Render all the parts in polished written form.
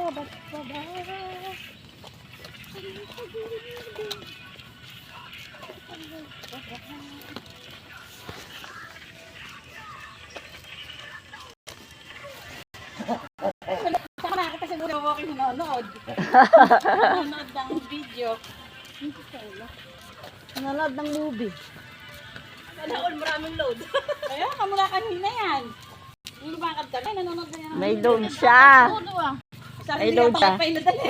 ba't pa ba? Saka nakakita siguro ako kayo nanonood. Nanonood ng video. Nanonood ng movie. Nanonood maraming load. Kaya kamula kanina yan. Yung lumakad kami, nanonood na yan. May load siya. Sabi May nila load siya. pakapay na dali.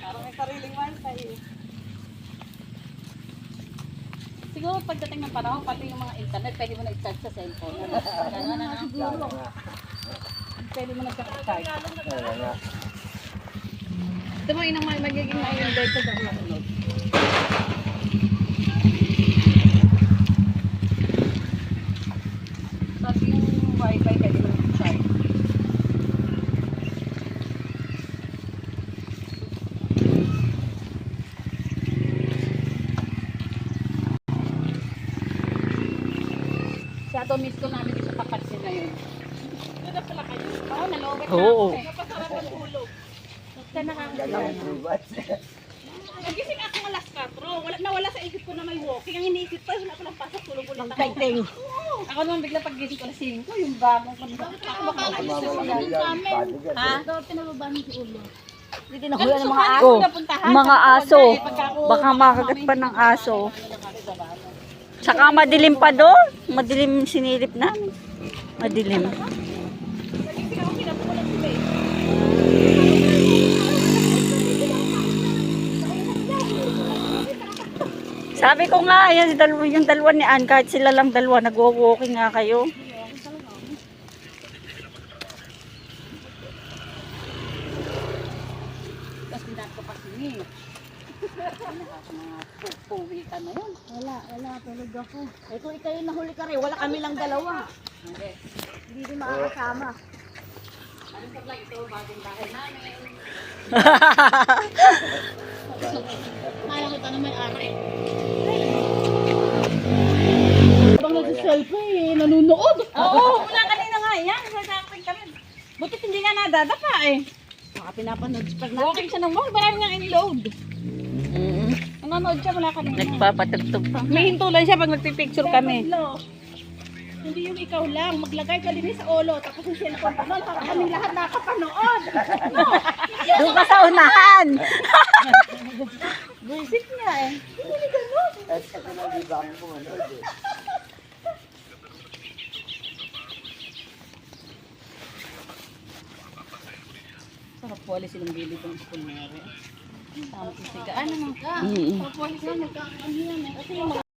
Parang may sariling wifi eh. Siguro pagdating ng panahon, pati yung mga internet, pwede mo na i-charge sa cellphone. Gano'n na siguro. Pwede mo na i-charge. Ito mo yung magiging ma-invert ko sa mga. Pati yung wifi, pwede mo na i-charge. Sa ito, miss ko namin sa papansin na yun. Doon na pala kayo. Oo, nalobet na Oo. ako. Napasarap ang tulog. Basta nakakagawa. Nagising ako alas 4. Nawala sa isip ko na may walking. Ang iniisip ko, wala ko lang pasok, tulog ulit ako. Magkaiting. Oo. Ako naman bigla paggising ko alas 5, yung bagong kanina. Baka alis na sila sa amin. Ha? Dapat pinababa mo si Ulo. Hindi nakuha ng mga aso. Oh, Mga aso. Baka makagat pa ng aso. Tsaka madilim pa doon. Madilim sinilip namin. Madilim. Nagising ako, kinapukulan sila eh. Sabi ko nga, yan, yung dalawa ni Ann, kahit sila lang dalawa, nagwo-walking nga kayo. Tapos pinat ko pa sini. Puwi ka na yun. Wala, tulog ako. Ito, ikaw yung nahuli ka rin. Wala kami lang dalawa. Okay. Hindi din makakasama. Ano sa vlog ito, bagong bahay namin. Kaya kita na may ari. Bang nag-selfie eh, nanunood. Oo, mula kanina nga yan. Nagkakating kami. Butit hindi nga nadadapa eh. Baka pinapanood pa na. Walking siya ng mall, marami nga in-load. Nanonood siya mula kanina. Nagpapatugtog pa. May hinto lang siya pag nagpipicture kami. Hindi yung ikaw lang, maglagay ka din sa ulo, tapos yung cellphone pa nun, para kami lahat nakapanood. Doon ka sa unahan. Buisit niya eh. Hindi ganun. Sarap wala silang bili ng school na rin. Tama kong sigaan naman ka. Sarap wala silang nagkakaano yan eh. Kasi yung mga